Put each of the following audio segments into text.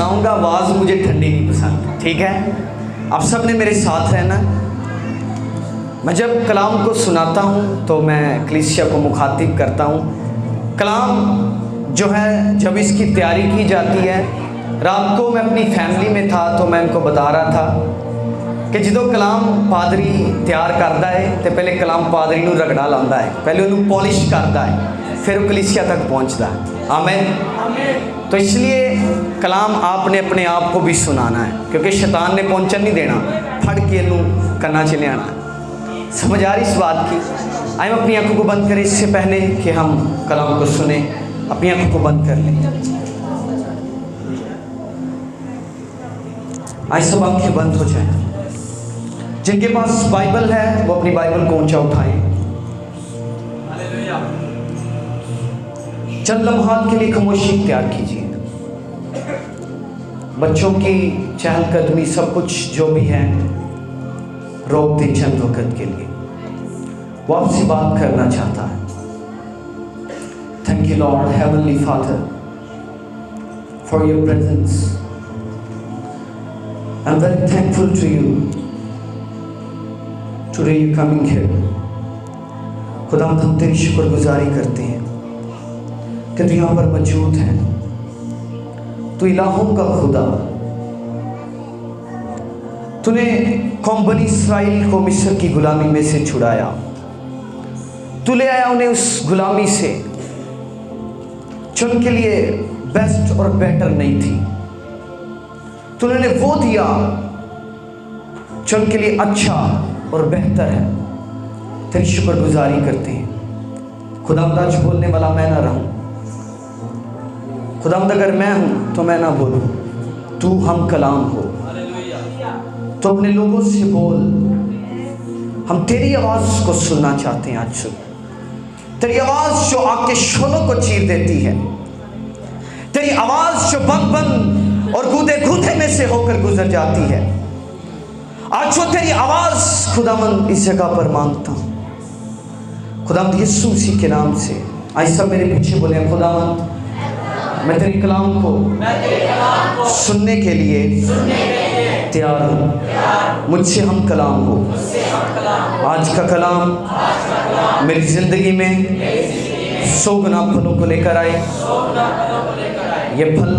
सुनाऊंगा, आवाज़ मुझे ठंडी नहीं पसंद, ठीक है। आप सब ने मेरे साथ रहना। मैं जब कलाम को सुनाता हूँ तो मैं कलीसिया को मुखातिब करता हूँ। कलाम जो है जब इसकी तैयारी की जाती है, रात को मैं अपनी फैमिली में था तो मैं उनको बता रहा था कि जो कलाम पादरी तैयार करता है तो पहले कलाम पादरी नूं रगड़ा लाता है, पहले उन्होंने पॉलिश करता है, फिर वो कलीसिया तक पहुँचता है। आमीन। तो इसलिए कलाम आपने अपने आप को भी सुनाना है, क्योंकि शैतान ने पहुँचन नहीं देना, फड़ के इनू कन्ना च लियाना। समझ आ रही इस बात की? आइए अपनी आंखों को बंद करें। इससे पहले कि हम कलाम को सुने, अपनी आंखों को बंद कर लें। आइए सब आंखें बंद हो जाएं। जिनके पास बाइबल है वो अपनी बाइबल को ऊंचा उठाएं। चंद लम्हात के लिए खामोशी इख्तियार कीजिए। बच्चों की चहलकदमी सब कुछ जो भी है रोक दे चंद वक्त के लिए। वो आपसे बात करना चाहता है। Thank you lord heavenly father for your presence. I am very thankful to you today you coming here. खुदा हम तेरी शुक्रगुजारी करते हैं कि तू यहाँ पर मौजूद है। तू इलाहों का खुदा, तूने कौम बनी इस्राइल को मिस्र की गुलामी में से छुड़ाया। तू ले आया उन्हें उस गुलामी से जो उनके लिए बेस्ट और बेटर नहीं थी। तूने उन्हें वो दिया जो उनके लिए अच्छा और बेहतर है। तेरी शुक्रगुजारी करते हैं। खुदावंद आज बोलने वाला मैं ना रहूं, खुदावंद अगर मैं हूं तो मैं ना बोलूं, तू हम कलाम हो। तो अपने लोगों से बोल, हम तेरी आवाज़ को सुनना चाहते हैं। आज सुन तेरी आवाज़ जो आके शोलों को चीर देती है, तेरी आवाज़ जो बंद बंद और गूदे गूदे में से होकर गुजर जाती है। आज जो तेरी आवाज़ खुदावंद इस जगह पर मांगता हूँ, खुदावंद यीशु मसीह के नाम से। आज सब मेरे पीछे बोले, खुदावंद मैं तेरे कलाम को सुनने के लिए तैयार हूँ। मुझसे हम कलाम हो। आज का कलाम मेरी ज़िंदगी में 100 गुना फलों को लेकर आए। ये फल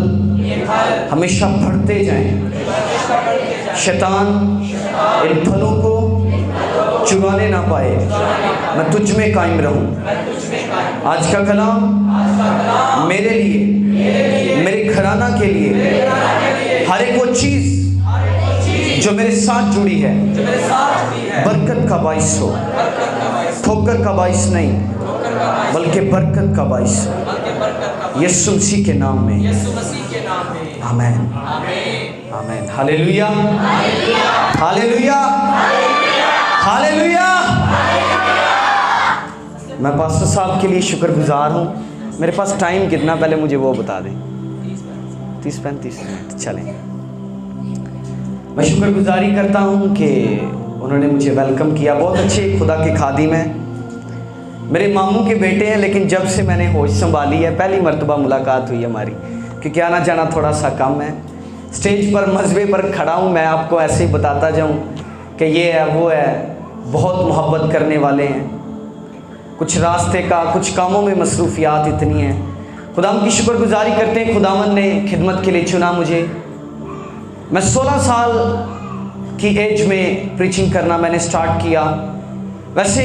हमेशा बढ़ते जाएं। शैतान इन फलों को चुराने ना पाए। मैं तुझ में कायम रहूं। आज का कलाम मेरे लिए, मेरे घराना के लिए, हर एक वो चीज़ जो मेरे साथ जुड़ी है बरकत का बाइस हो। ठोकर का बाइस नहीं, बल्कि बरकत का बाइस हो। यीशु मसीह के नाम में, आमीन, आमीन। Hallelujah, hallelujah, hallelujah. मैं पास्टर साहब के लिए शुक्रगुजार हूँ। मेरे पास टाइम कितना पहले मुझे वो बता दें। 30-35 मिनट चलें। मैं शुक्रगुजारी करता हूँ कि उन्होंने मुझे वेलकम किया। बहुत अच्छे खुदा के खादिम हैं। मेरे मामू के बेटे हैं, लेकिन जब से मैंने होश संभाली है, पहली मर्तबा मुलाकात हुई हमारी, क्योंकि आना जाना थोड़ा सा कम है। स्टेज पर मजबे पर खड़ा हूँ, मैं आपको ऐसे ही बताता जाऊँ कि ये है वो है। बहुत मोहब्बत करने वाले हैं। कुछ रास्ते का, कुछ कामों में मसरूफियात इतनी हैं। खुदावंद की शुक्रगुजारी करते हैं। खुदावंद ने खिदमत के लिए चुना मुझे। मैं 16 साल की एज में प्रीचिंग करना मैंने स्टार्ट किया। वैसे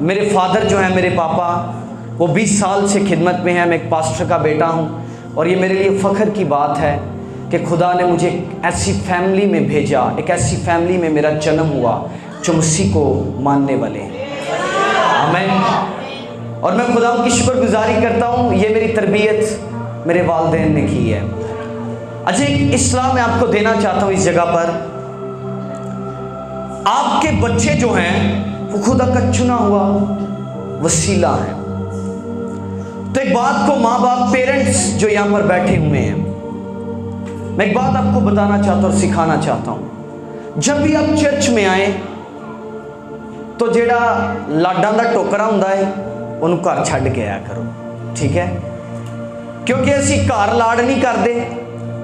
मेरे फादर जो हैं, मेरे पापा, वो 20 साल से खिदमत में हैं। मैं एक पास्टर का बेटा हूँ और ये मेरे लिए फ़ख्र की बात है कि खुदा ने मुझे ऐसी फैमिली में भेजा, एक ऐसी फैमिली में मेरा जन्म हुआ जो मसीह को मानने वाले हैं। आमीन। और मैं खुदा की शुक्रगुजारी करता हूँ। ये मेरी तरबियत मेरे वालिदैन ने की है। अच्छा, एक इस्लाम मैं आपको देना चाहता हूँ इस जगह पर। आपके बच्चे जो हैं वो खुदा का चुना हुआ वसीला है। तो एक बात को माँ बाप, पेरेंट्स जो यहाँ पर बैठे हुए हैं, मैं एक बात आपको बताना चाहता हूँ और सिखाना चाहता हूँ। जब भी आप चर्च में आए तो जेड़ा लाडां दा टोकरा हुंदा है उन्होंने घर छड्ड के आया करो, ठीक है? क्योंकि असी घर लाड़ नहीं करते,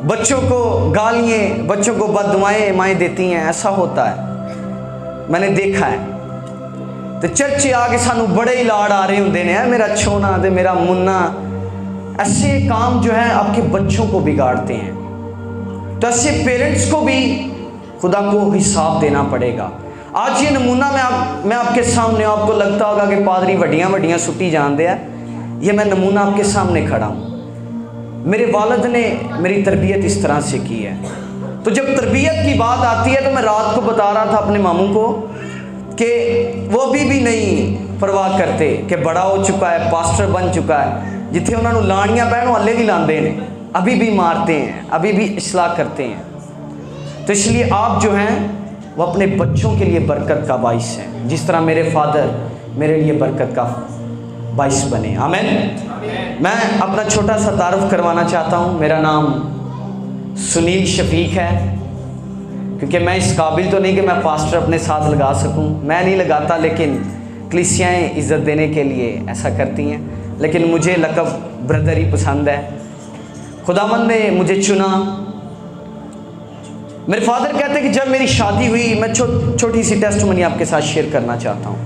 बच्चों को गालियाँ, बच्चों को बददुआएं माएँ देती हैं, ऐसा होता है, मैंने देखा है। तो चर्च आके सानू बड़े ही लाड़ आ रहे होंगे ने, मेरा छोना ते मेरा मुन्ना। ऐसे काम जो है आपके बच्चों को बिगाड़ते हैं। तो ऐसे पेरेंट्स को भी खुदा को हिसाब देना पड़ेगा। आज ये नमूना मैं आपके सामने, आपको लगता होगा कि पादरी वड्डियां वड्डियां सुट्टी जानते हैं, ये मैं नमूना आपके सामने खड़ा हूँ। मेरे वालिद ने मेरी तरबियत इस तरह से की है। तो जब तरबियत की बात आती है तो मैं रात को बता रहा था अपने मामू को कि वो अभी भी नहीं परवाह करते कि बड़ा हो चुका है, पास्टर बन चुका है, जिथे उन्होंने लाणियाँ पैण हल्ले भी लाते हैं, अभी भी मारते हैं, अभी भी इस्लाह करते हैं। तो इसलिए आप जो हैं वो अपने बच्चों के लिए बरकत का बाइस हैं, जिस तरह मेरे फादर मेरे लिए बरकत का बाइस बने। आमीन। मैं अपना छोटा सा तारुफ करवाना चाहता हूँ। मेरा नाम सुनील शफीक है, क्योंकि मैं इस काबिल तो नहीं कि मैं पास्टर अपने साथ लगा सकूं, मैं नहीं लगाता, लेकिन कलीसियाएँ इज़्ज़त देने के लिए ऐसा करती हैं। लेकिन मुझे लक़ब ब्रदर ही पसंद है। खुदावंद ने मुझे चुना। मेरे फादर कहते हैं कि जब मेरी शादी हुई, मैं छोटी सी टेस्टमनी आपके साथ शेयर करना चाहता हूँ।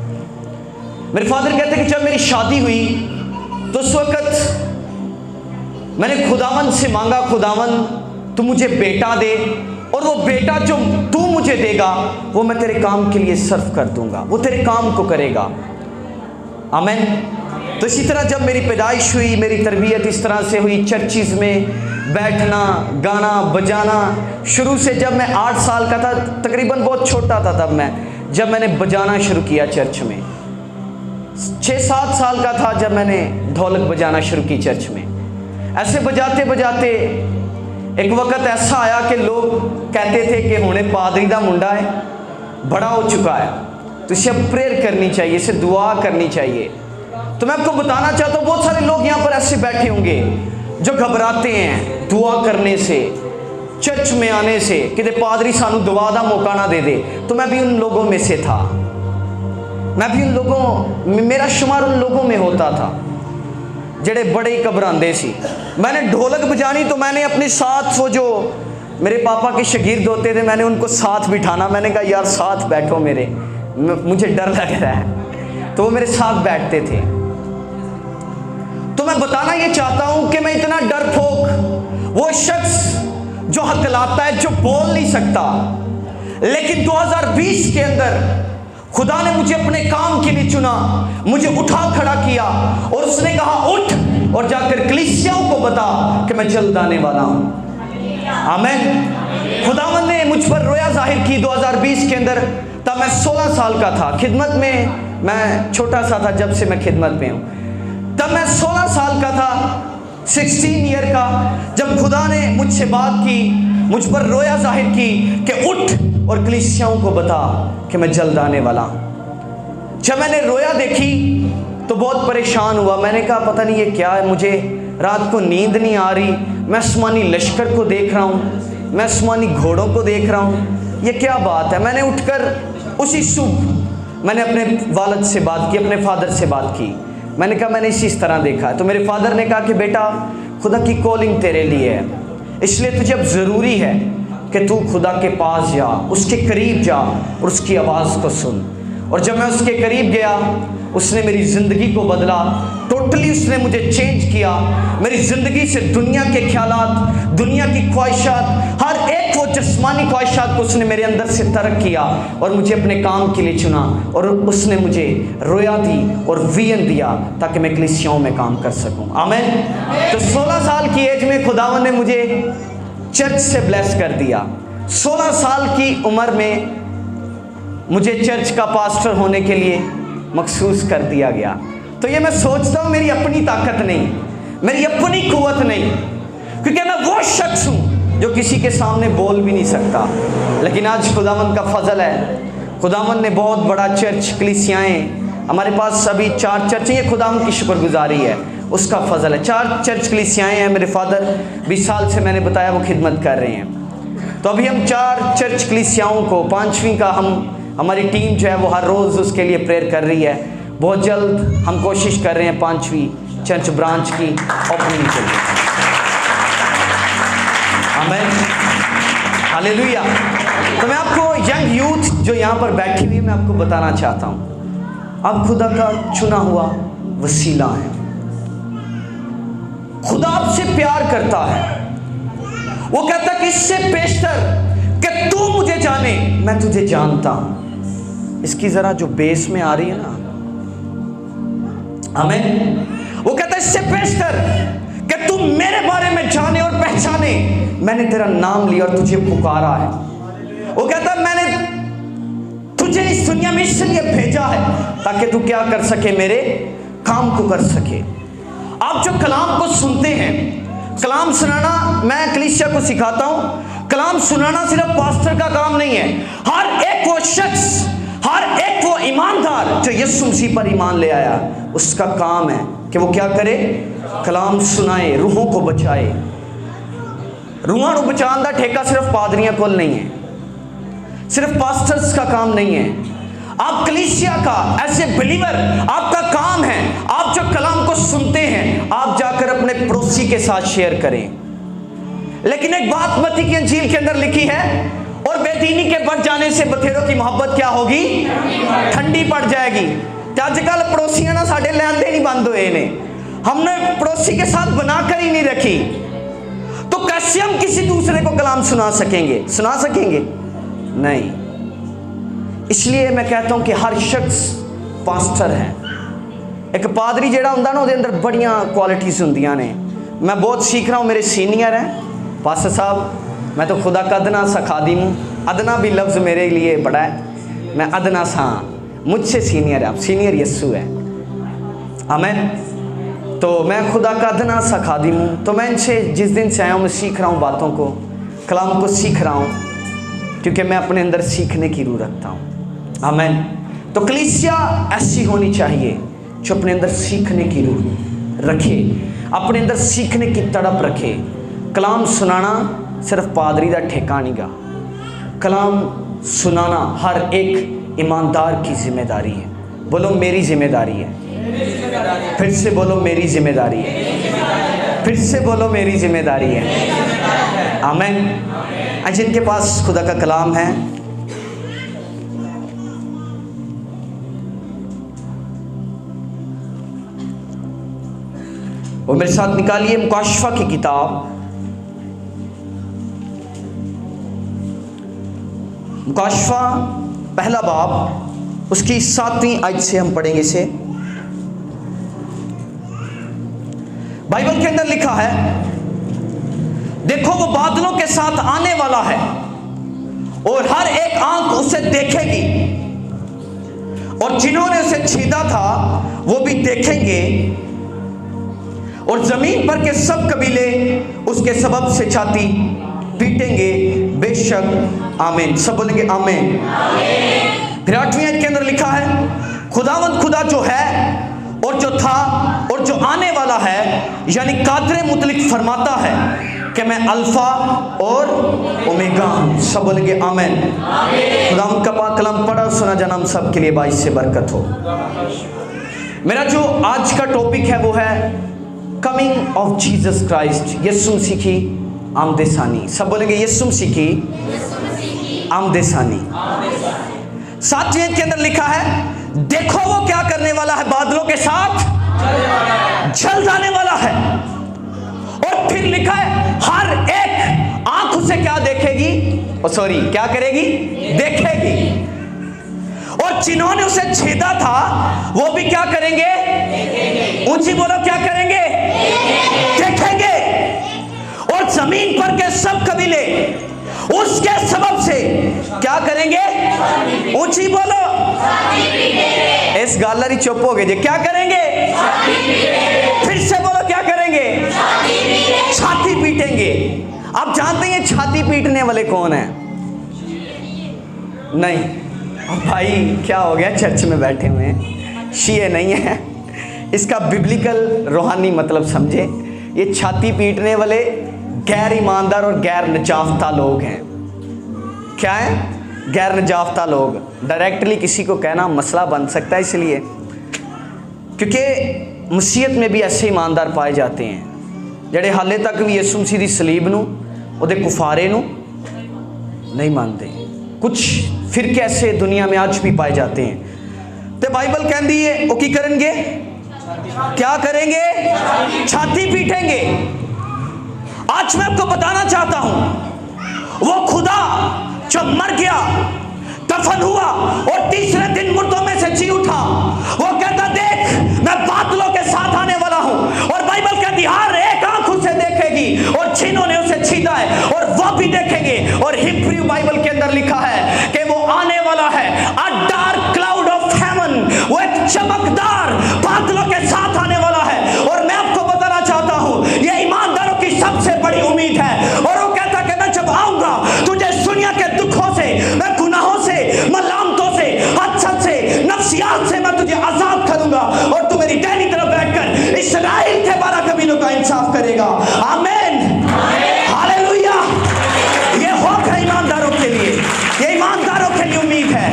मेरे फादर कहते हैं कि जब मेरी शादी हुई तो उस वक़्त मैंने खुदावंद से मांगा, खुदावंद तू मुझे बेटा दे, और वो बेटा जो तू मुझे देगा वो मैं तेरे काम के लिए सर्व कर दूंगा, वो तेरे काम को करेगा। आमीन। तो इसी तरह जब मेरी पैदाइश हुई, मेरी तरबियत इस तरह से हुई, चर्चिज़ में बैठना, गाना बजाना। शुरू से जब मैं 8 साल का था, तकरीबन बहुत छोटा था तब जब मैंने बजाना शुरू किया चर्च में। 6-7 साल का था जब मैंने ढोलक बजाना शुरू की चर्च में। ऐसे बजाते बजाते एक वक्त ऐसा आया कि लोग कहते थे कि हुणे पादरी दा मुंडा है, बड़ा हो चुका है, तो इसे प्रेयर करनी चाहिए, इसे दुआ करनी चाहिए। तो मैं आपको बताना चाहता हूँ, बहुत सारे लोग यहाँ पर ऐसे बैठे होंगे जो घबराते हैं दुआ करने से, चर्च में आने से, कि पादरी सानू दुआ का मौका ना दे दे। तो मैं भी उन लोगों में से था, मैं भी उन लोगों, मेरा शुमार उन लोगों में होता था जेड़े बड़े ही घबराते सी। मैंने ढोलक बजानी तो मैंने अपने साथ, वो जो मेरे पापा के शागिर्द होते थे, मैंने उनको साथ बिठाना। मैंने कहा यार साथ बैठो मेरे, मुझे डर लग रहा है, तो वो मेरे साथ बैठते थे। तो मैं बताना ये चाहता हूँ कि मैं इतना डरपोक, वो शख्स जो हकलाता है, जो बोल नहीं सकता, लेकिन 2020 के अंदर खुदा ने मुझे अपने काम के लिए चुना, मुझे उठा खड़ा किया और उसने कहा उठ और जाकर कलीसियाओं को बता कि मैं जल्द आने वाला हूँ। आमीन। खुदावंद ने मुझ पर रोया जाहिर की 2020 के अंदर। तब मैं 16 साल का था, खिदमत में मैं छोटा सा था जब से मैं खिदमत में हूँ। तब मैं 16 साल का था, 16 ईयर का, जब खुदा ने मुझसे बात की, मुझ पर रोया जाहिर की कि उठ और कलीसियाओं को बता कि मैं जल्द आने वाला हूँ। जब मैंने रोया देखी तो बहुत परेशान हुआ। मैंने कहा पता नहीं ये क्या है, मुझे रात को नींद नहीं आ रही, मैं आसमानी लश्कर को देख रहा हूँ, मैं आसमानी घोड़ों को देख रहा हूँ, ये क्या बात है। मैंने उठकर उसी सुबह मैंने अपने वालिद से बात की, अपने फादर से बात की। मैंने कहा मैंने इस तरह देखा है। तो मेरे फादर ने कहा कि बेटा खुदा की कॉलिंग तेरे लिए है, इसलिए तुझे अब ज़रूरी है कि तू खुदा के पास जा, उसके करीब जा और उसकी आवाज़ को सुन। और जब मैं उसके करीब गया, उसने मेरी ज़िंदगी को बदला, टोटली उसने मुझे चेंज किया। मेरी ज़िंदगी से दुनिया के ख्यालात, दुनिया की ख्वाहिशात, हर एक वो जिस्मानी ख्वाहिशात को उसने मेरे अंदर से तर्क किया और मुझे अपने काम के लिए चुना। और उसने मुझे रोया दी और विजन दिया ताकि मैं कलीसियाओं में काम कर सकूं। आमीन। तो 16 साल की एज में खुदावन ने मुझे चर्च से ब्लेस कर दिया। 16 साल की उम्र में मुझे चर्च का पास्टर होने के लिए मखसूस कर दिया गया। तो ये मैं सोचता हूँ मेरी अपनी ताकत नहीं, मेरी अपनी कुव्वत नहीं, क्योंकि मैं वो शख्स हूँ जो किसी के सामने बोल भी नहीं सकता। लेकिन आज खुदावंद का फजल है, खुदावंद ने बहुत बड़ा चर्च, कलीसियाएँ, हमारे पास अभी 4 चर्च, ये खुदावंद की शुक्रगुजारी है, उसका फजल है। 4 चर्च कलीसियाएँ हैं। मेरे फादर 20 साल से मैंने बताया वो खिदमत कर रहे हैं। तो अभी हम 4 चर्च कलीसियाओं को, 5वीं का हमारी टीम जो है वो हर रोज़ उसके लिए प्रेयर कर रही है। बहुत जल्द हम कोशिश कर रहे हैं 5वीं चर्च ब्रांच की ओपनिंग के लिए। हमें हालेलुया। तो मैं आपको यंग यूथ जो यहाँ पर बैठी हुई, मैं आपको बताना चाहता हूँ, आप खुदा का चुना हुआ वसीला है। खुदा आपसे प्यार करता है। वो कहता है कि इससे पेशतर कि तू मुझे जाने, मैं तुझे जानता हूं। इसकी जरा जो बेस में आ रही है ना, आमीन। वो कहता है इससे पेशतर कि तू मेरे बारे में जाने और पहचाने, मैंने तेरा नाम लिया और तुझे पुकारा है। वो कहता है मैंने तुझे इस दुनिया में इसलिए भेजा है ताकि तू क्या कर सके, मेरे काम को कर सके। आप जो कलाम को सुनते हैं, कलाम सुनाना मैं कलीसिया को सिखाता हूं। कलाम सुनाना सिर्फ पास्टर का काम नहीं है। हर एक वो शख्स, हर एक वो ईमानदार जो यीशु मसीह पर ईमान ले आया, उसका काम है कि वो क्या करे, कलाम सुनाए, रूहों को बचाए। रूहां को बचाने का ठेका सिर्फ पादरियां को नहीं है, सिर्फ पास्टर्स का काम नहीं है। आप कलीसिया का ऐसे बिलीवर, आपका काम है, आप जो कलाम को सुनते हैं, आप जाकर अपने पड़ोसी के साथ शेयर करें। लेकिन एक बात मत्ती की इंजील के अंदर लिखी है, और बेदीनी के बढ़ जाने से बथेरों की मोहब्बत क्या होगी, ठंडी पड़ जाएगी। तो आजकल पड़ोसियां ना साढ़े लेन देन ही बंद हुए ने, हमने पड़ोसी के साथ बनाकर ही नहीं रखी। तो कैसे हम किसी दूसरे को कलाम सुना सकेंगे? सुना सकेंगे नहीं। इसलिए मैं कहता हूं कि हर शख्स पास्टर है। एक पादरी जेड़ा हुंदा ना, उहदे अंदर बड़ियां क्वालिटीज़ हुंदियां ने। मैं बहुत सीख रहा हूं, मेरे सीनियर हैं पास्टर साहब। मैं तो खुदा का अदना सा खादिम हूँ। अदना भी लफ्ज़ मेरे लिए बड़ा है, मैं अदना सा, मुझसे सीनियर है, आप सीनियर यस्सु है, आमीन। तो मैं खुदा का अदना सा खादिम हूँ। तो मैं इनसे जिस दिन से आया हूँ, मैं सीख रहा हूँ बातों को, कलाम को सीख रहा हूँ, क्योंकि मैं अपने अंदर सीखने की रूह रखता हूँ, आमीन। तो कलीसिया ऐसी होनी चाहिए जो अपने अंदर सीखने की रूह रखे, अपने अंदर सीखने की तड़प रखे। कलाम सुनाना सिर्फ पादरी का ठेका नहीं गा, कलाम सुनाना हर एक ईमानदार की जिम्मेदारी है। बोलो मेरी जिम्मेदारी है। फिर से बोलो मेरी जिम्मेदारी है। फिर से बोलो मेरी जिम्मेदारी है, आमीन। जिनके पास खुदा का कलाम है, वो मेरे साथ निकालिए मुकाशफा की किताब, मुकाशफा पहला बाब, उसकी 7वीं आयत से हम पढ़ेंगे इसे। बाइबल के अंदर लिखा है, देखो वो बादलों के साथ आने वाला है और हर एक आंख उसे देखेगी, और जिन्होंने उसे छीदा था वो भी देखेंगे, और जमीन पर के सब कबीले उसके सबब से छाती पीटेंगे, बेशक आमीन। सब बोलेंगे आमीन। फिर 8वीं आयत के अंदर लिखा है, खुदावंद खुदा जो है और जो था और जो आने वाला है, यानी कादरे मुतलिक फरमाता है कि मैं अल्फा और ओमेगा हूं। सब बोलेंगे आमीन। खुदावंद का पाक कलाम पढ़ा सुना जाना हम सब के लिए बाइस से बरकत हो। मेरा जो आज का टॉपिक है वो है कमिंग ऑफ जीसस क्राइस्ट, यीशु मसीह की आमदेसानी। सब बोलेंगे यीशु मसीह की आमदेसानी। 7वीं आयत के अंदर लिखा है, देखो वो क्या करने वाला है, बादलों के साथ जल जाने वाला है। और फिर लिखा है, हर एक आंख उसे क्या देखेगी, सॉरी क्या करेगी, देखेगी, और जिन्होंने उसे छेदा था वो भी क्या करेंगे, ऊंची बोलो क्या करेंगे, देखेंगे, और जमीन पर के सब कबीले उसके सबब से क्या करेंगे, ऊंची बोलो, इस गालरी चुप हो गए जी, क्या करेंगे, फिर से बोलो क्या करेंगे, छाती पीटेंगे। आप जानते हैं छाती पीटने वाले कौन है? नहीं, भाई क्या हो गया, चर्च में बैठे हुए हैं, शिये नहीं है, इसका बिब्लिकल रूहानी मतलब समझे। ये छाती पीटने वाले गैर ईमानदार और गैर नजाफ्ता लोग हैं। क्या है? गैर नजाफ्ता लोग। डायरेक्टली किसी को कहना मसला बन सकता है, इसलिए क्योंकि मसीहत में भी ऐसे ईमानदार पाए जाते हैं जेड़े हाले तक भी यीशु मसीह दी सलीब नूं, उहदे कुफारे नूं नहीं मानते। कुछ फिर कैसे दुनिया में आज भी पाए जाते हैं। तो बाइबल कहती है वो की करेंगे, क्या करेंगे? छाती पीटेंगे। आज मैं आपको बताना चाहता हूं, वो खुदा जो मर गया, दफन हुआ और तीसरे दिन मुर्दों में से जी उठा, वो कहता देख मैं बादलों के साथ आने वाला हूं। और बाइबल कहती हर एक आंख उसे देखेगी और जिन्होंने उसे छीना है और वो भी देखेंगे। और हिब्रू बाइबल के अंदर लिखा है कि वो आने वाला है, अ डार्क क्लाउड ऑफ हेवन, वो एक चमकदार बादलों के साथ आने वाला है। और मैं आपको बताना चाहता हूं ये ईमानदारों की सबसे बड़ी उम्मीद है। और वो कहता कि मैं जब आऊंगा तुझे दुनिया के दुखों से, मैं गुनाहों से, मलामतों से, हसद से, नफ्सियात से मैं तुझे आजाद करूंगा और तू मेरी दाहिनी तरफ बैठकर इस्राएल के 12 कबीलों का इंसाफ करेगा। आमीन, हालेलुया। ये होप है ईमानदारों के लिए, ये ईमानदारों के लिए उम्मीद है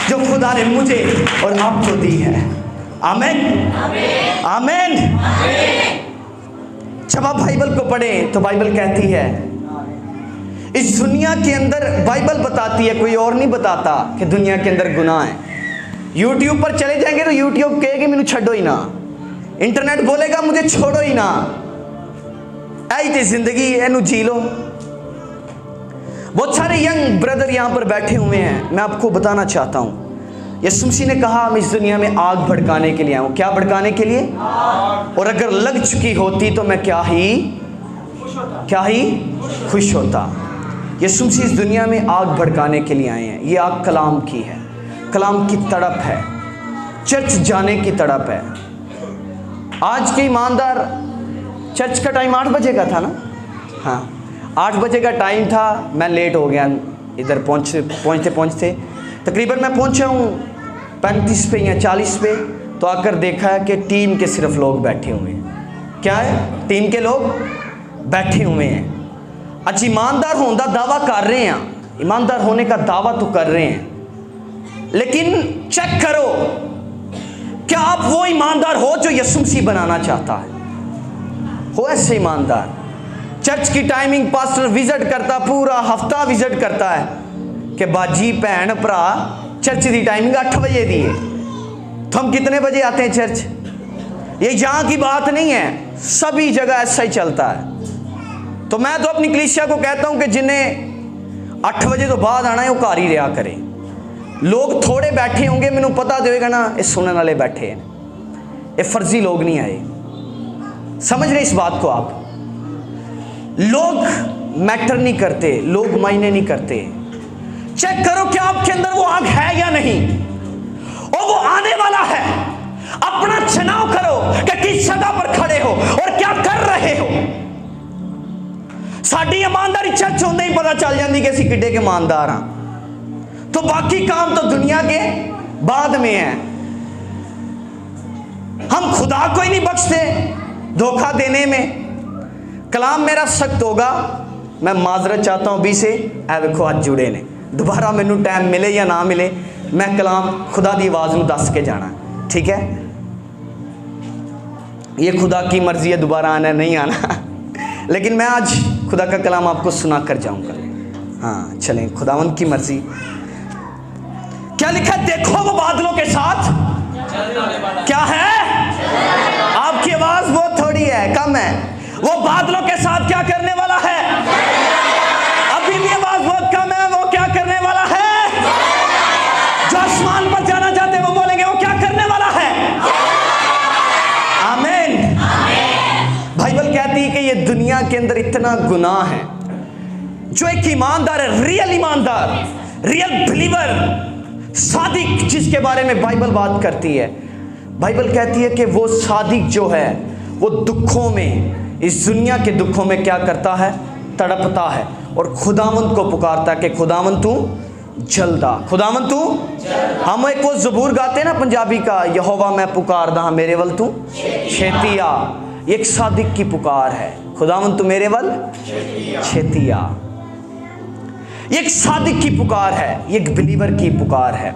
जो खुदा ने मुझे और आपको दी है। आमीन, आमीन। जब आप बाइबल को पढ़ें तो बाइबल कहती है इस दुनिया के अंदर, बाइबल बताती है, कोई और नहीं बताता, कि दुनिया के अंदर गुनाह है। यूट्यूब पर चले जाएंगे तो यूट्यूब कहेगी मैनू छड्डो ही ना, इंटरनेट बोलेगा मुझे छोड़ो ही ना, ऐ ते जिंदगी एनू जी लो। बहुत सारे यंग ब्रदर यहाँ पर बैठे हुए हैं। मैं आपको बताना चाहता हूँ यीशु मसीह ने कहा हम इस दुनिया में आग भड़काने के लिए आया हूँ। क्या भड़काने के लिए? और अगर लग चुकी होती तो मैं क्या ही खुश होता। यीशु मसीह इस दुनिया में आग भड़काने के लिए आए हैं। ये आग कलाम की है, कलाम की तड़प है, चर्च जाने की तड़प है। आज के ईमानदार, चर्च का टाइम 8 बजे का था ना, हाँ 8 बजे का टाइम था। मैं लेट हो गया इधर पहुँचते तकरीबन मैं पहुँचा हूँ 35 पे या 40 पे, तो आकर देखा है कि टीम के सिर्फ लोग बैठे हुए हैं। क्या है? टीम के लोग बैठे हुए हैं। अच्छा, ईमानदार होने का दावा कर रहे हैं, ईमानदार होने का दावा तो कर रहे हैं, लेकिन चेक करो क्या आप वो ईमानदार हो जो यीशु मसीह बनाना चाहता है? हो ऐसे ईमानदार? चर्च की टाइमिंग पास्टर विजिट करता, पूरा हफ्ता विजिट करता है कि बाजी भैन भरा चर्च की टाइमिंग 8 बजे दी है, तो हम कितने बजे आते हैं चर्च? ये यहाँ की बात नहीं है, सभी जगह ऐसा ही चलता है। तो मैं तो अपनी कलीसिया को कहता हूं कि जिन्हें 8 बजे तो बाद आना है वो घर ही रहा करें। लोग थोड़े बैठे होंगे, मैनू पता देगा ना ये सुनने वाले बैठे हैं, ये फर्जी लोग नहीं आए। समझ रहे इस बात को आप? लोग मैटर नहीं करते, लोग मायने नहीं करते। चेक करो क्या आपके अंदर वो आग है या नहीं, और वो आने वाला है। अपना चुनाव करो कि किस जगह पर खड़े हो और क्या कर रहे हो। साड़ी ईमानदारी चर्च होंदे ही पता चल जाती कि असीं किड्डे के ईमानदार हाँ, तो बाकी काम तो दुनिया के बाद में है। हम खुदा को ही नहीं बख्शते धोखा देने में। कलाम मेरा सख्त होगा, मैं माजरत चाहता हूँ भी से। ऐ वेखो आज जुड़े ने, दोबारा मैनू टाइम मिले या ना मिले, मैं कलाम खुदा की आवाज़ में दस के जाना, ठीक है? ये खुदा की मर्जी है दोबारा आना नहीं आना, लेकिन मैं आज खुदा का कलाम आपको सुना कर जाऊंगा। हाँ चलें, खुदावंद की मर्जी। क्या लिखा? देखो वो बादलों के साथ क्या है? आपकी आवाज बहुत थोड़ी है, कम है। वो बादलों के साथ क्या करने वाला है? अभी भी आवाज बहुत कम है। वो क्या करने वाला है? जो आसमान पर जाना चाहते हैं वो बोलेंगे वो क्या करने वाला है? आमीन। बाइबल कहती है कि ये दुनिया के अंदर इतना गुनाह है, जो एक ईमानदार है, रियल ईमानदार, रियल बिलीवर, सादिक, जिसके बारे में बाइबल बात करती है। बाइबल कहती है कि वो सादिक जो है वो दुखों में, इस दुनिया के दुखों में क्या करता है? तड़पता है और खुदावंत को पुकारता है कि खुदावंत तू जल्दा, खुदावंत तू। हम एक वो ज़बूर गाते हैं ना पंजाबी का, यहोवा मैं पुकारदा हाँ मेरे वल तू छेती आ। एक सादिक की पुकार है, खुदावंत तू मेरे वल छेती आ। एक सादिक की पुकार है, एक बिलीवर की पुकार है।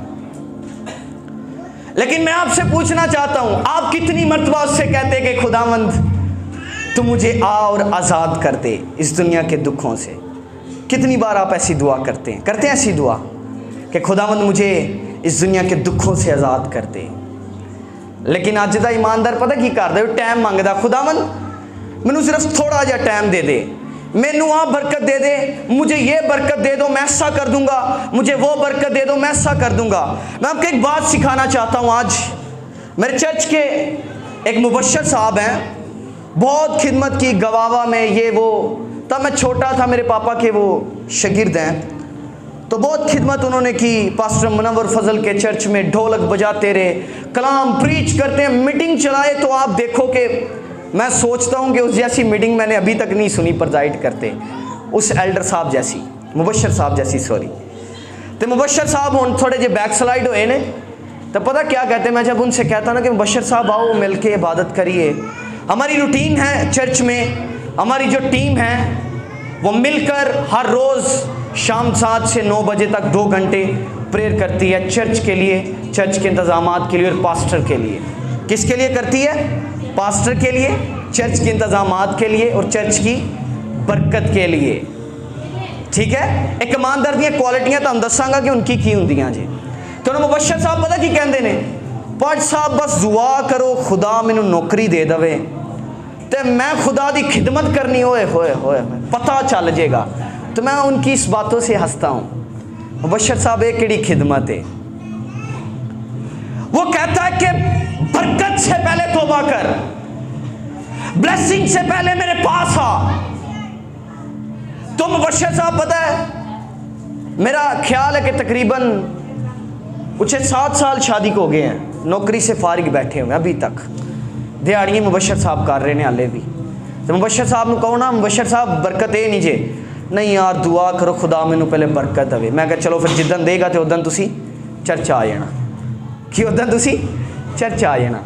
लेकिन मैं आपसे पूछना चाहता हूं, आप कितनी मर्तबा उससे कहते कि खुदावंद तू मुझे आ और आज़ाद कर दे इस दुनिया के दुखों से? कितनी बार आप ऐसी दुआ करते हैं ऐसी दुआ कि खुदावंद मुझे इस दुनिया के दुखों से आज़ाद कर दे। लेकिन अज का ईमानदार पता की करता है, टाइम मंगता, खुदावंद मैनू सिर्फ थोड़ा जा टाइम दे दे, मैनू आप बरकत दे दे, मुझे ये बरकत दे दो मैं ऐसा कर दूंगा, मुझे वो बरकत दे दो मैं ऐसा कर दूंगा। मैं आपको एक बात सिखाना चाहता हूँ। आज मेरे चर्च के एक मुबशर साहब हैं, बहुत खिदमत की गवावा में, ये वो, तब मैं छोटा था, मेरे पापा के वो शागिर्द हैं, तो बहुत खिदमत उन्होंने की। पास्टर मुनव्वर फजल के चर्च में ढोलक बजाते रहे, कलाम प्रीच करते हैं, मीटिंग चलाए, तो आप देखो कि मैं सोचता हूँ कि उस जैसी मीटिंग मैंने अभी तक नहीं सुनी प्रेजाइड करते, उस एल्डर साहब जैसी, मुबशर साहब जैसी, सॉरी। तो मुबशर साहब हुण थोड़े जे बैक स्लाइड हुए ने, तो पता क्या कहते हैं, मैं जब उनसे कहता ना कि मुबशर साहब आओ मिल के इबादत करिए, हमारी रूटीन है चर्च में, हमारी जो टीम है वो मिलकर हर रोज़ शाम 7 से 9 बजे तक 2 घंटे प्रेयर करती है चर्च के लिए, चर्च के इंतज़ामात के लिए और पास्टर के लिए। किसके लिए करती है? पास्टर के लिए, चर्च के इंतज़ामात के लिए और चर्च की बरकत के लिए। ठीक है, एक ईमानदार दी क्वालिटियां तो दसांगा कि उनकी की होंदियां जी। तो मुबशर साहब पता की कहते हैं, पाज साहब बस दुआ करो खुदा मैनू नौकरी दे दवे तो मैं खुदा की खिदमत करनी, होए होए होए पता चल जाएगा। तो मैं उनकी इस बातों से हंसता हूँ। मुबशर साहब एक केड़ी खिदमत है, वो कहता है कि बरकत से पहले तौबा कर, ब्लेसिंग से पहले मेरे पास आ। तो मुबशर साहब पता है, मेरा ख्याल है कि तकरीबन कुछ 7 साल शादी को हो गए हैं, नौकरी से फारिग बैठे हुए अभी तक, दिहाड़ियाँ मुबशर साहब कर रहे हैं हाले भी। तो मुबशर साहब को कहो ना, मुबशर साहब बरकत ये नहीं जे, नहीं यार दुआ करो खुदा मैनू पहले बरकत दे। मैं कहा चलो फिर जिदन देगा तो उदन तुसी चर्च आ जाना, कि उदन तुसी चर्च आ जाना।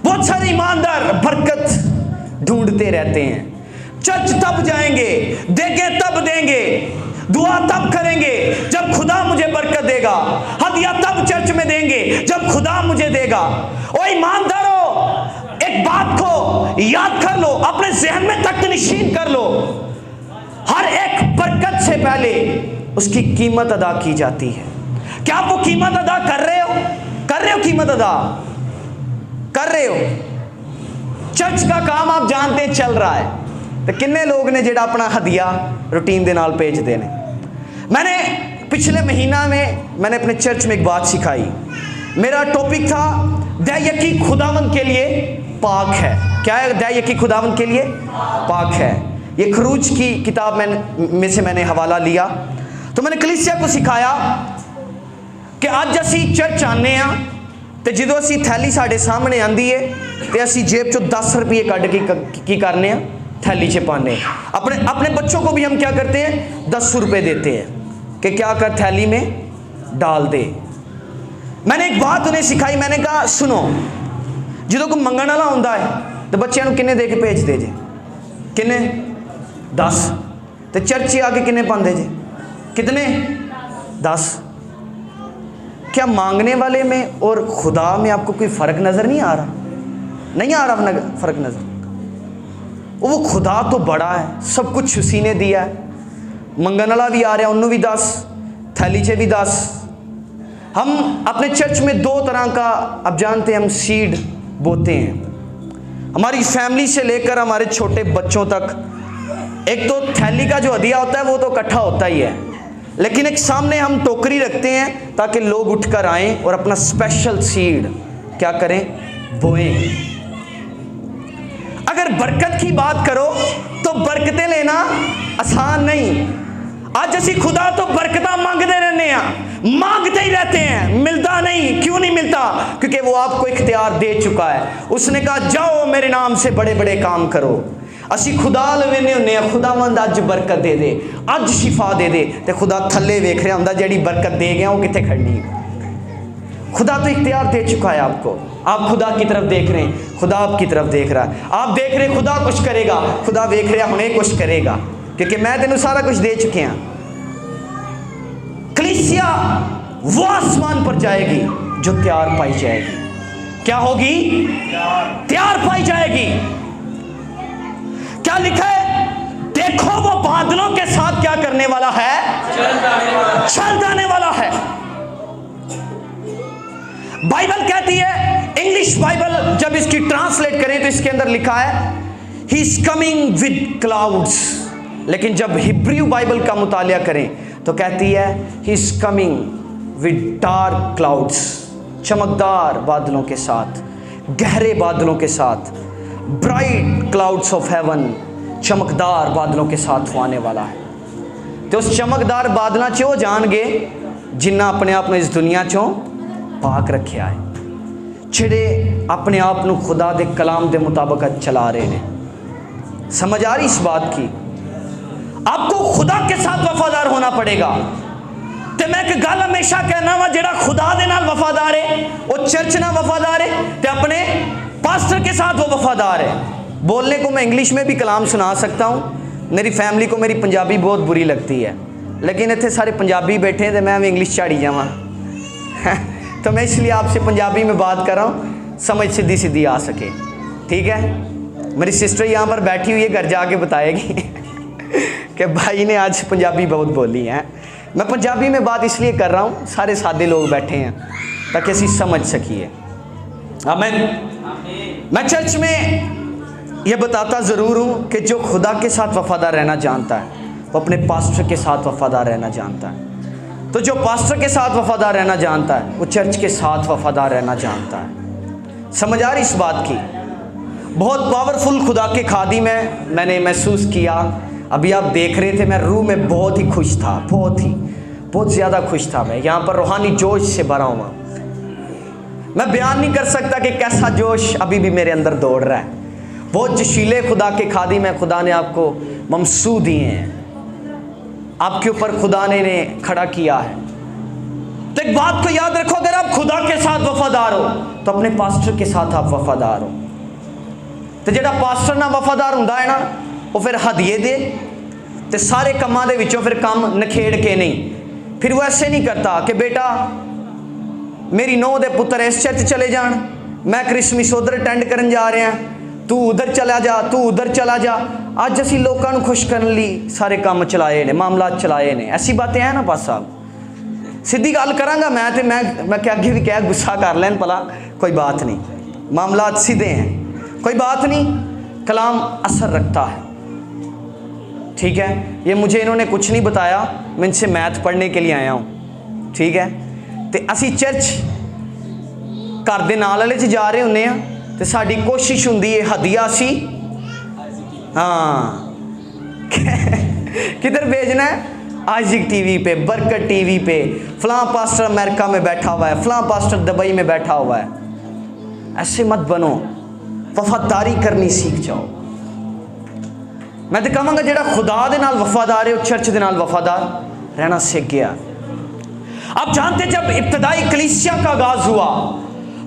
बहुत सारे ईमानदार बरकत ढूंढते रहते हैं, चर्च तब जाएंगे, देंगे तब देंगे, दुआ तब करेंगे जब खुदा मुझे बरकत देगा, हदिया तब चर्च में देंगे जब खुदा मुझे देगा। ओ ईमानदारो, एक बात को याद कर लो, अपने जहन में तख्त नशीन कर लो, हर एक बरकत से पहले उसकी कीमत अदा की जाती है। क्या आप वो कीमत अदा कर रहे हो? कर रहे हो? कीमत अदा कर रहे हो? चर्च का काम आप जानते हैं चल रहा है, तो किन्ने लोग ने जेड़ा अपना हदिया रूटीन दे नाल भेजते हैं। मैंने पिछले महीना में मैंने अपने चर्च में एक बात सिखाई, मेरा टॉपिक था दया-यकी खुदावंद के लिए पाक है। क्या है? दया-यकी खुदावंद के लिए पाक है। ये खरूज की किताब में से मैंने हवाला लिया। तो मैंने कलीसिया को सिखाया कि अज असी चर्च आने तो जो असी थैली साढ़े सामने आती है तो असी जेब चो 10 रुपये कढ़ के की करने, थैली च पाने। अपने बच्चों को भी हम क्या करते हैं, 10 रुपये देते हैं कि क्या कर थैली में डाल दे। मैंने एक बात उन्हें सिखाई, मैंने कहा सुनो, जो कोई मंगण वाला होंदा है तो बच्चों को किन्ने दे के भेज दे जे, किन्ने 10, तो चर्च आके किन्ने पाते जे, कितने 10। क्या मांगने वाले में और खुदा में आपको कोई फ़र्क नज़र नहीं आ रहा? नहीं आ रहा फ़र्क नज़र? वो खुदा तो बड़ा है, सब कुछ उसी ने दिया है। मंगन वाला भी आ रहा, उन्होंने भी 10, थैली च भी 10। हम अपने चर्च में 2 तरह का, अब जानते हैं, हम सीड बोते हैं, हमारी फैमिली से लेकर हमारे छोटे बच्चों तक। एक तो थैली का जो हदिया होता है वो तो इकट्ठा होता ही है, लेकिन एक सामने हम टोकरी रखते हैं ताकि लोग उठकर आएं और अपना स्पेशल सीड क्या करें, बोएं। अगर बरकत की बात करो तो बरकतें लेना आसान नहीं। आज असी खुदा तो बरकता मांगते रहने, मांगते ही रहते हैं, मिलता नहीं। क्यों नहीं मिलता? क्योंकि वो आपको इख्तियार दे चुका है। उसने कहा जाओ मेरे नाम से बड़े बड़े काम करो। असी खुदा लवेने होने, खुदावंद अज बरकत दे दे, अज शिफा दे दे, तो खुदा थले वेख रहा होंदा जेड़ी बरकत दे गया वो कितने खड़नी। खुदा तो इख्तियार दे चुका है आपको, आप खुदा की तरफ देख रहे हैं, खुदा आपकी तरफ देख रहा है। आप देख रहे खुदा कुछ करेगा, खुदा देख रहा हुणे कुछ करेगा, क्योंकि मैं तेनों सारा कुछ दे चुके हैं। कलीसिया वो आसमान पर जाएगी जो तैयार पाई जाएगी। क्या होगी? तैयार पाई जाएगी। क्या लिखा है? देखो वो बादलों के साथ क्या करने वाला है, चल जाने वाला है। बाइबल कहती है, इंग्लिश बाइबल जब इसकी ट्रांसलेट करें तो इसके अंदर लिखा है he is coming with clouds, लेकिन जब हिब्रू बाइबल का मुतालिया करें तो कहती है he is coming with dark clouds, चमकदार बादलों के साथ, गहरे बादलों के साथ, ब्राइट क्लाउड्स ऑफ हेवन, चमकदार बादलों के साथ वो आने वाला है। तो उस चमकदार बादलों चो जान गए जिन्ना अपने आप में इस दुनिया चों पाक रखिया है, जिहड़े अपने आप को खुदा दे कलाम के मुताबिक चला रहे हैं। समझ आ रही इस बात की? आपको खुदा के साथ वफादार होना पड़ेगा। तो मैं एक गल हमेशा कहना वा, जेड़ा खुदा दे नाल वफादार है वो चर्च नाल वफादार है, तो अपने पास्टर के साथ वो वफादार है। बोलने को मैं इंग्लिश में भी कलाम सुना सकता हूँ, मेरी फैमिली को मेरी पंजाबी बहुत बुरी लगती है, लेकिन इतने सारे पंजाबी बैठे हैं तो मैं भी इंग्लिश झाड़ी जावा तो मैं इसलिए आपसे पंजाबी में बात कर रहा हूँ, समझ सीधी सीधी आ सके। ठीक है, मेरी सिस्टर यहाँ पर बैठी हुई है, घर जाके बताएगी कि भाई ने आज पंजाबी बहुत बोली है। मैं पंजाबी में बात इसलिए कर रहा हूँ, सारे सादे लोग बैठे हैं ताकि असी समझ सकिए। आमीन। मैं चर्च में यह बताता ज़रूर हूँ कि जो खुदा के साथ वफादार रहना जानता है वो अपने पास्टर के साथ वफादार रहना जानता है। तो जो पास्टर के साथ वफादार रहना जानता है वो चर्च के साथ वफादार रहना जानता है। समझ आ रही इस बात की? बहुत पावरफुल खुदा के खादी में मैंने महसूस किया। अभी आप देख रहे थे, मैं रूह में बहुत ही खुश था, बहुत ज़्यादा खुश था। मैं यहाँ पर रूहानी जोश से भरा हुआ, मैं बयान नहीं कर सकता कि कैसा जोश अभी भी मेरे अंदर दौड़ रहा है। बहुत जशीले खुदा के खादी में खुदा ने आपको ममसू दिए हैं, आपके ऊपर खुदा ने खड़ा किया है। तो एक बात को याद रखो, अगर आप खुदा के साथ वफादार हो तो अपने पास्टर के साथ आप वफादार हो। तो जेड़ा पास्टर ना वफादार हुंदा है ना, वो फिर हदिये दे ते सारे कामां दे विचों फिर काम नखेड़ के नहीं, फिर वो ऐसे नहीं करता कि बेटा मेरी नौं दे पुत्र इस चर्च चले जान, मैं क्रिसमस उधर अटेंड करन जा रहा, तू उधर चला जा, तू उधर चला जा। अज असी लोगों को खुश करने लिए सारे काम चलाए ने, मामला चलाए ने। ऐसी बातें हैं ना पास साहब, सीधी गल करांगा मैं, तो मैं क्या अगे भी क्या गुस्सा कर लैन भला, कोई बात नहीं, मामला सीधे हैं, कोई बात नहीं। कलाम असर रखता है, ठीक है। ये मुझे इन्होंने कुछ नहीं बताया, मैं इनसे मैथ पढ़ने के लिए आया हूँ, ठीक है। तो असी चर्च घर के नाल वाले जा रहे होंगे हैं, तो साड़ी कोशिश होंदी है हदिया असी हाँ किधर भेजना है, आइजिक टीवी पे, बरकत टीवी पे, फलां पास्टर अमेरिका में बैठा हुआ है, फलां पास्टर दुबई में बैठा हुआ है। ऐसे मत बनो, वफादारी करनी सीख जाओ। मैं तो कहूँगा जेड़ा खुदा दे नाल वफादार है, चर्च दे नाल वफादार रहना सीख गया। आप जानते जब इब्तदाई कलीसिया का आगाज हुआ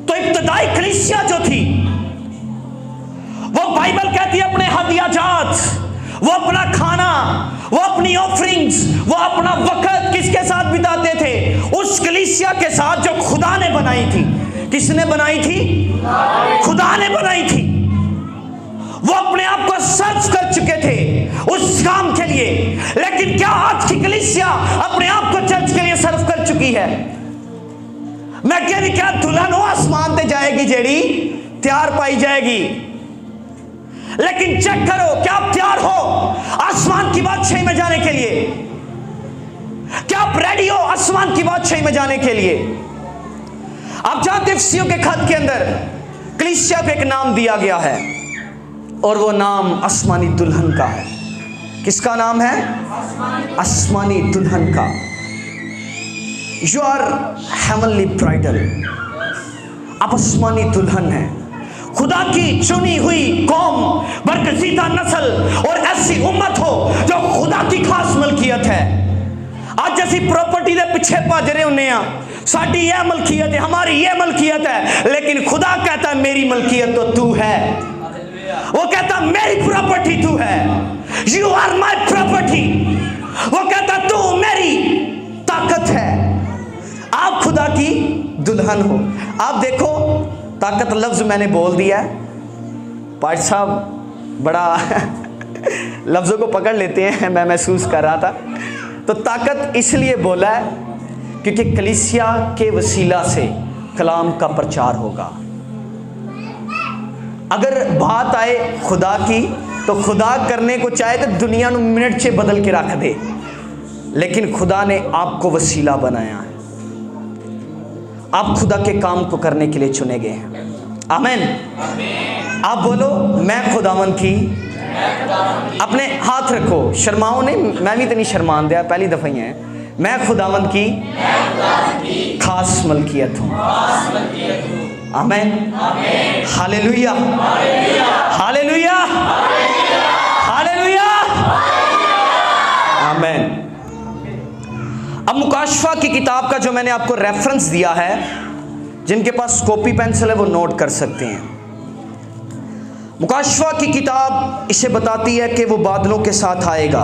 तो इब्तदाई कलीसिया जो थी वो बाइबल कहती है अपने हदियाजात, वो अपना खाना, वो अपनी ऑफरिंग्स, वो अपना वक्त किसके साथ बिताते थे? उस कलीसिया के साथ जो खुदा ने बनाई थी। किसने बनाई थी? खुदा ने बनाई थी। वो अपने आप को सर्व कर चुके थे उस काम के लिए। लेकिन क्या आज की कलीसिया अपने आप को चर्च के लिए सर्व कर चुकी है? मैं कह रही क्या दुल्हन हो आसमान पे जाएगी, जेड़ी तैयार पाई जाएगी। लेकिन चेक करो, क्या आप तैयार हो आसमान की बादशाही में जाने के लिए? क्या आप रेडी हो आसमान की बादशाही में जाने के लिए? आप जानते इफिसियों के खत के अंदर कलीसिया को एक नाम दिया गया है और वो नाम आसमानी दुल्हन का है। किसका नाम है? आसमानी दुल्हन का। You are heavenly bridal. आप आसमानी दुल्हन है, खुदा की चुनी हुई कौम, बरगजीदा नस्ल और ऐसी उम्मत हो जो खुदा की खास मलकियत है। आज ऐसी प्रॉपर्टी के पीछे भज रहे होने, साड़ी यह मलकियत है, हमारी यह मलकियत है, लेकिन खुदा कहता है मेरी मलकियत तो तू है। वो कहता मेरी प्रॉपर्टी तू है, यू आर माई प्रॉपर्टी। वो कहता तू मेरी ताकत है। आप खुदा की दुल्हन हो। आप देखो, ताकत लफ्ज मैंने बोल दिया है, पाठ साहब बड़ा लफ्ज़ों को पकड़ लेते हैं, मैं महसूस कर रहा था। तो ताकत इसलिए बोला है क्योंकि कलीसिया के वसीला से कलाम का प्रचार होगा। अगर बात आए खुदा की, तो खुदा करने को चाहे तो दुनिया ਨੂੰ मिनट से बदल के रख दे, लेकिन खुदा ने आपको वसीला बनाया है। आप खुदा के काम को करने के लिए चुने गए हैं। आमीन। आप बोलो, मैं खुदावन की। अपने हाथ रखो, शर्माओ नहीं, मैं भी तो नहीं शर्मान दिया, पहली दफ़ा ही है। मैं खुदावन की खास मलकियत हूँ। आमीन। हालेलुया, हालेलुया, हालेलुया, आमीन। अब मुकाशफा की किताब का जो मैंने आपको रेफरेंस दिया है, जिनके पास कॉपी पेंसिल है वो नोट कर सकते हैं। मुकाशफा की किताब इसे बताती है कि वो बादलों के साथ आएगा।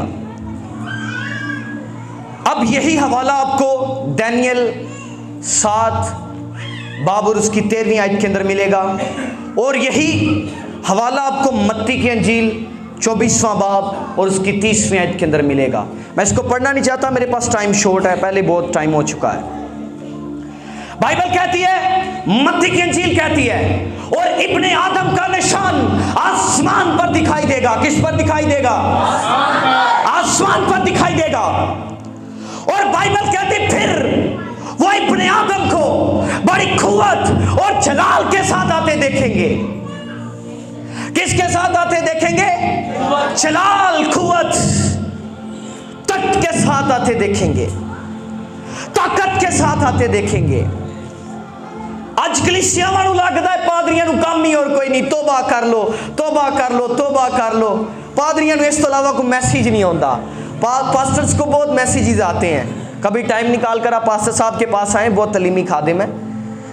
अब यही हवाला आपको दानियल 7 बाब और उसकी 13वीं आयत के अंदर मिलेगा, और यही हवाला आपको मत्ती की अंजील 24वां बाब और उसकी 30वीं आयत के अंदर मिलेगा। मैं इसको पढ़ना नहीं चाहता, मेरे पास टाइम शॉर्ट है, पहले बहुत टाइम हो चुका है। बाइबल कहती है, मत्ती की अंजील कहती है, और इब्ने आदम का निशान आसमान पर दिखाई देगा। किस पर दिखाई देगा? आसमान पर दिखाई देगा। और बाइबल कहती फिर वो इब्ने आदम को बड़ी कुव्वत और जलाल के साथ आते देखेंगे। किसके साथ आते देखेंगे? जलाल, कुव्वत, तख्त के साथ आते देखेंगे, ताकत के साथ आते देखेंगे। आज कलीसिया वालों लगता है पादरियां नु काम ही और कोई नहीं, तोबा कर लो, तोबा कर लो, तोबा कर लो। पादरियां नु इस तो अलावा कोई मैसेज नहीं आता। पास्टर्स को बहुत मैसेजेस आते हैं। कभी टाइम निकाल कर आप पास्टर साहब के पास आए, बहुत तलीमी खादिम है,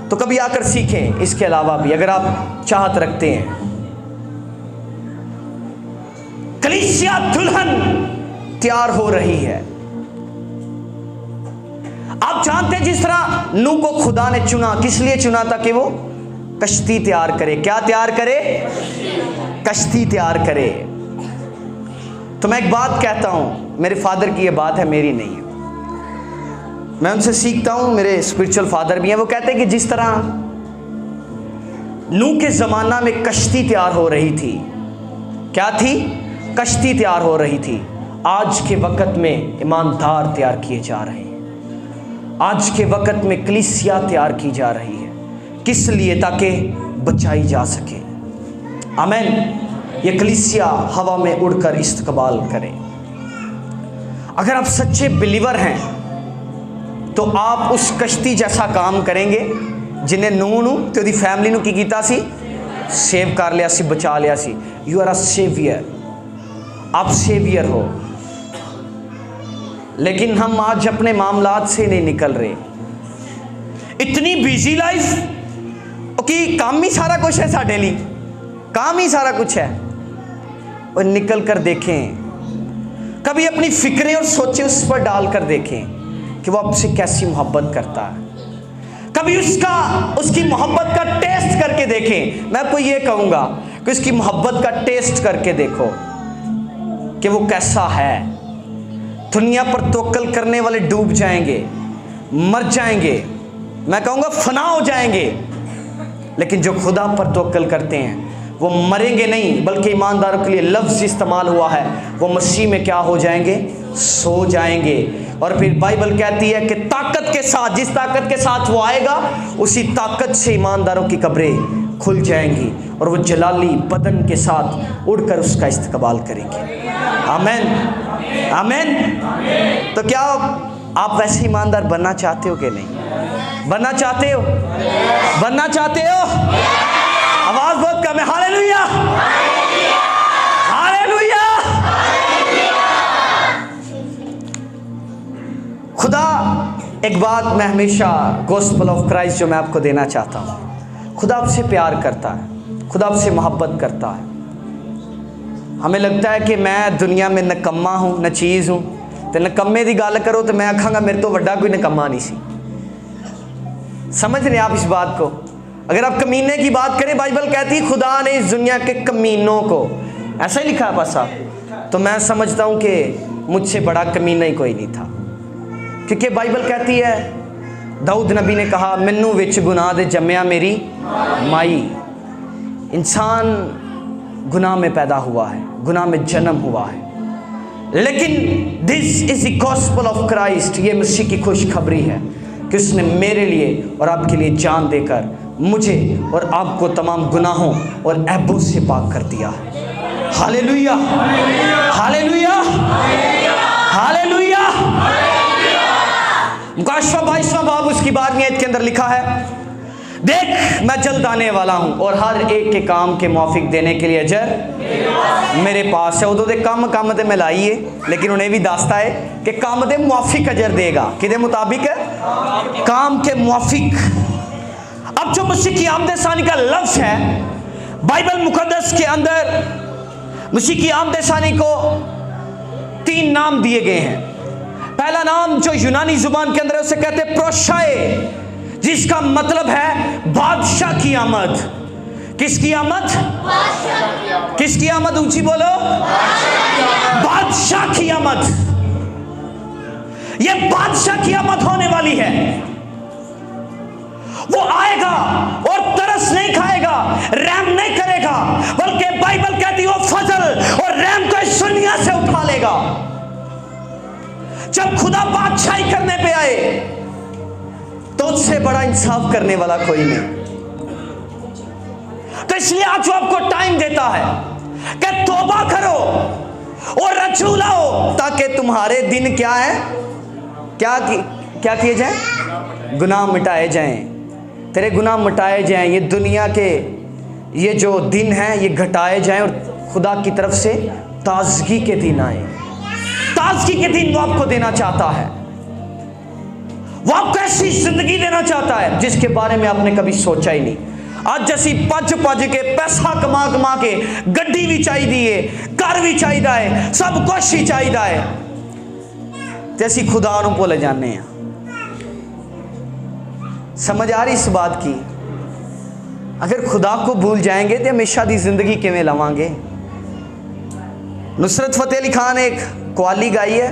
तो कभी आकर सीखें। इसके अलावा भी अगर आप चाहत रखते हैं, कलीसिया दुल्हन तैयार हो रही है। आप जानते हैं जिस तरह नूह को खुदा ने चुना, किस लिए चुना था? कि वो कश्ती तैयार करे। क्या तैयार करे? कश्ती तैयार करे। तो मैं एक बात कहता हूं, मेरे फादर की ये बात है, मेरी नहीं है, मैं उनसे सीखता हूं, मेरे स्पिरिचुअल फादर भी हैं। वो कहते हैं कि जिस तरह नूह के ज़माना में कश्ती तैयार हो रही थी, क्या थी? कश्ती तैयार हो रही थी। आज के वक़्त में ईमानदार तैयार किए जा रहे हैं। आज के वक़्त में कलीसिया तैयार की जा रही है। किस लिए? ताकि बचाई जा सके। आमीन। ये कलीसिया हवा में उड़कर इस्तकबाल करे। अगर आप सच्चे बिलीवर हैं तो आप उस कश्ती जैसा काम करेंगे जिन्हें नूह नू ते उहदी फैमिली नू की कीता सी? सेव कर लिया सी, बचा लिया सी। You are a saviour. आप सेवियर हो। लेकिन हम आज अपने मामलात से नहीं निकल रहे। इतनी बिजी लाइफ कि काम ही सारा कुछ है, साढ़े लिए काम ही सारा कुछ है। और निकल कर देखें, कभी अपनी फिक्रें और सोचें उस पर डालकर देखें कि वो आपसे कैसी मोहब्बत करता है। कभी उसकी मोहब्बत का टेस्ट करके देखें। मैं आपको ये कहूँगा कि उसकी मोहब्बत का टेस्ट करके देखो कि वो कैसा है। दुनिया पर तवक्कल करने वाले डूब जाएंगे, मर जाएंगे, मैं कहूँगा फना हो जाएंगे। लेकिन जो खुदा पर तवक्कल करते हैं वो मरेंगे नहीं, बल्कि ईमानदारों के लिए लफ्ज़ इस्तेमाल हुआ है, वो मसीह में क्या हो जाएंगे? सो जाएंगे। और फिर बाइबल कहती है कि ताकत के साथ, जिस ताकत के साथ वो आएगा, उसी ताकत से ईमानदारों की कब्रें खुल जाएंगी और वो जलाली बदन के साथ उड़कर उसका इस्तकबाल करेंगे। आमीन, आमीन। तो क्या आप वैसे ईमानदार बनना चाहते हो कि नहीं? बनना चाहते हो? बनना चाहते हो? आवाज बहुत कम है। Hallelujah, hallelujah. खुदा, एक बात मैं हमेशा गॉस्पेल ऑफ क्राइस्ट जो मैं आपको देना चाहता हूँ, खुदा आपसे प्यार करता है, खुदा आपसे मोहब्बत करता है। हमें लगता है कि मैं दुनिया में नकम्मा हूँ, न चीज़ हूँ, तो नकम्मे की गल करो तो मैं आखांगा मेरे तो वड्डा कोई नकम्मा नहीं सी। समझ रहे आप इस बात को? अगर आप कमीने की बात करें, बाइबल कहती है खुदा ने इस दुनिया के कमीनों को, ऐसा ही लिखा है पासा, तो मैं समझता हूँ कि मुझसे बड़ा कमीना ही कोई नहीं था, क्योंकि बाइबल कहती है, दाऊद नबी ने कहा, मैनू विच गुनाह दे जम्मिया मेरी माई। इंसान गुनाह में पैदा हुआ है, गुनाह में जन्म हुआ है, लेकिन this is the gospel of Christ, ये मसीह की खुशखबरी है कि उसने मेरे लिए और आपके लिए जान देकर मुझे और आपको तमाम गुनाहों और ऐबों से पाक कर दिया है। Hallelujah, hallelujah, hallelujah. मुकाशवा 22वां बाब उसकी 12वीं आयत के अंदर लिखा है, देख मैं जल्द आने वाला हूं और हर एक के काम के मुआफिक देने के लिए अजर मेरे पास है। उदों दे काम ते मिलाइए, लेकिन उन्हें भी दसता है कि काम दे मुआफिक अजर देगा। किदे मुताबिक? काम के मुआफिक। अब जो मसीह की आमद सानी का लफ्ज है, बाइबल मुकद्दस के अंदर मसीह की आमद सानी को 3 नाम दिए गए हैं। पहला नाम जो यूनानी जुबान के अंदर है उसे कहते हैं प्रोशाए, जिसका मतलब है बादशाह की आमद। किसकी आमद? किसकी आमद? ऊंची बोलो। बादशाह की आमद। यह बादशाह की आमद होने वाली है। वो आएगा और तरस नहीं खाएगा, रहम नहीं करेगा, बल्कि बाइबल कहती है वो फजल और रहम को इस दुनिया से उठा लेगा। जब खुदा बादशाही करने पे आए तो उससे बड़ा इंसाफ करने वाला कोई नहीं। तो इसलिए आज वो आपको टाइम देता है कि तौबा करो और रजू लाओ, ताकि तुम्हारे दिन क्या है, क्या किए जाए? गुनाह मिटाए जाएं। तेरे गुनाह मिटाए जाएं, ये दुनिया के ये जो दिन हैं ये घटाए जाएं और खुदा की तरफ से ताजगी के दिन आए। ताजगी के दिन वो आपको देना चाहता है। वो आपको ऐसी जिंदगी देना चाहता है जिसके बारे में आपने कभी सोचा ही नहीं। आज असी भज के पैसा कमा के गड्डी भी चाहिए, घर भी चाहिए, सब कुछ ही चाहिए, ते असी खुदा नूं भुल जाने हैं। समझ आ रही इस बात की? अगर खुदा को भूल जाएंगे तो हमेशा दी जिंदगी किवें लवांगे? नुसरत फतेह अली खान ने एक कवाली गाई है,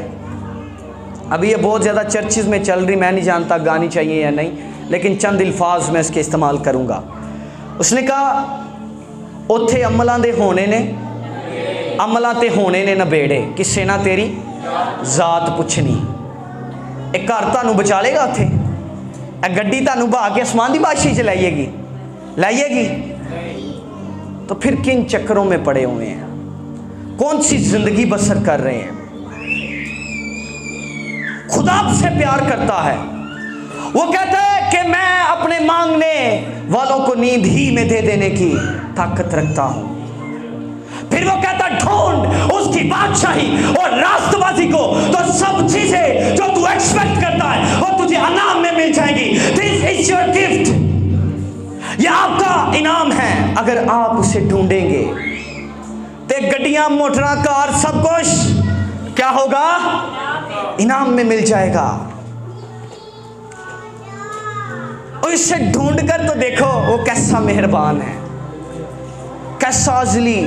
अभी ये बहुत ज़्यादा चर्चिज में चल रही, मैं नहीं जानता गानी चाहिए या नहीं, लेकिन चंद अल्फाज मैं इसके इस्तेमाल करूँगा। उसने कहा, उत्थे अमलों दे होने ने, अमलों ते होने ने नबेड़े, किसे ना तेरी जात पुछनी। एक घर तुहानू बचा लेगा उत्थे? एक गड्डी तुहानू बहा के आसमान की बादशाही च लाइएगी? तो फिर किन चक्करों में पड़े हुए हैं? कौन सी जिंदगी बसर कर रहे हैं? खुदा आपसे प्यार करता है। वो कहता है कि मैं अपने मांगने वालों को नींद ही में दे देने की ताकत रखता हूं। फिर वो कहता ढूंढ उसकी बादशाही और रास्तबाजी को, तो सब चीजें जो तू एक्सपेक्ट करता है वो तुझे इनाम में मिल जाएगी। दिस इज योर गिफ्ट, यह आपका इनाम है। अगर आप उसे ढूंढेंगे तो गड्डियां, मोटरा, कार, सब कुछ क्या होगा? इनाम में मिल जाएगा। और इसे ढूंढ कर तो देखो वो कैसा मेहरबान है, कैसा अज़ली।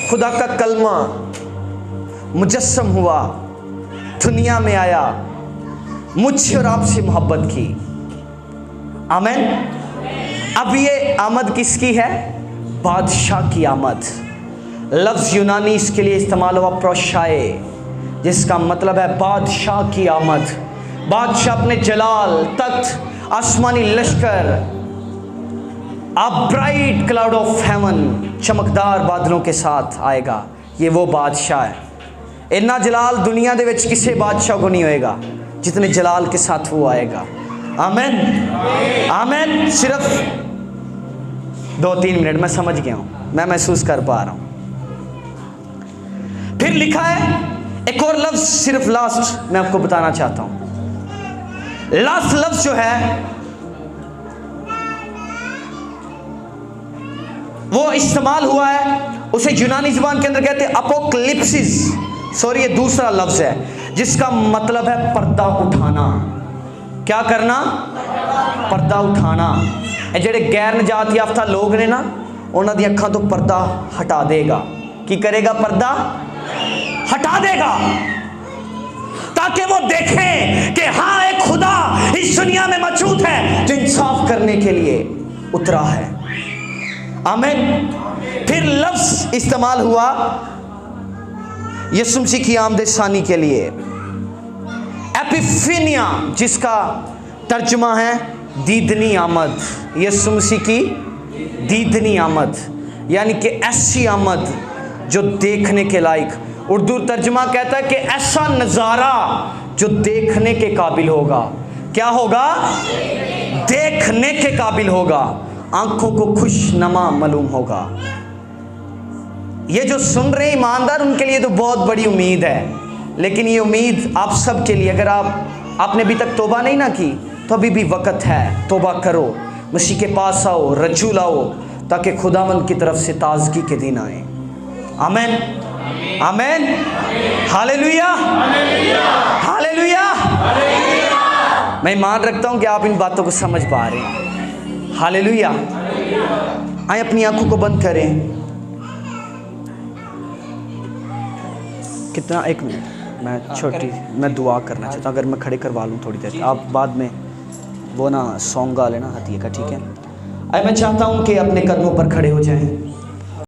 खुदा का कलमा मुजस्सम हुआ, दुनिया में आया, मुझसे और आपसे मोहब्बत की। आमीन। अब ये आमद किसकी है? बादशाह की आमद। लफ्ज़ यूनानी इसके लिए इस्तेमाल हुआ प्रोशाए, जिसका मतलब है बादशाह की आमद। बादशाह अपने जलाल, तख्त, आसमानी लश्कर, a bright cloud of haven, चमकदार बादलों के साथ आएगा। ये वो बादशाह है। इतना जलाल दुनिया दे विच किसी बादशाह को नहीं होएगा जितने जलाल के साथ वो आएगा। आमीन, आमीन। सिर्फ 2-3 मिनट, मैं समझ गया हूँ, मैं महसूस कर पा रहा हूँ। फिर लिखा है एक और लफ्ज, सिर्फ लास्ट मैं आपको बताना चाहता हूं। लास्ट लफ्ज जो है वो इस्तेमाल हुआ है, उसे यूनानी जुबान के अंदर कहते हैं अपोकलिप्सिस। सॉरी, ये दूसरा लफ्ज है जिसका मतलब है पर्दा उठाना। क्या करना? पर्दा उठाना। ये जेड़े गैर निजात याफ्ता लोग ने ना, उन्होंने दी अखां तो पर्दा हटा देगा। की करेगा? पर्दा हटा देगा, ताकि वो देखें कि हाँ एक खुदा इस दुनिया में मौजूद है जो इंसाफ करने के लिए उतरा है। आमीन। फिर लफ्ज इस्तेमाल हुआ यीशु मसीह की आमद-ए-सानी के लिए, एपिफेनिया, जिसका तर्जुमा है दीदनी आमद। यीशु मसीह की दीदनी आमद, यानी कि ऐसी आमद जो देखने के लायक। उर्दू तर्जुमा कहता है कि ऐसा नज़ारा जो देखने के काबिल होगा। क्या होगा? देखने के काबिल होगा, आंखों को खुशनुमा मालूम होगा। ये जो सुन रहे ईमानदार, उनके लिए तो बहुत बड़ी उम्मीद है। लेकिन ये उम्मीद आप सब के लिए, अगर आपने अभी तक तौबा नहीं ना की तो अभी भी वक़्त है, तौबा करो, मसीह के पास आओ, रजू लाओ, ताकि खुदावंद की तरफ से ताज़गी के दिन आए। आमीन, आमीन, हालेलुया, हालेलुया। मैं ईमान रखता हूँ कि आप इन बातों को समझ पा रहे हैं। हालेलुया। आए अपनी आंखों को बंद करें। कितना, एक मिनट, मैं दुआ करना चाहता हूँ। अगर मैं खड़े करवा लूँ थोड़ी देर, आप बाद में वो ना सॉन्ग गा लेना हतिये का, ठीक है? मैं चाहता हूँ कि अपने कदमों पर खड़े हो जाएं।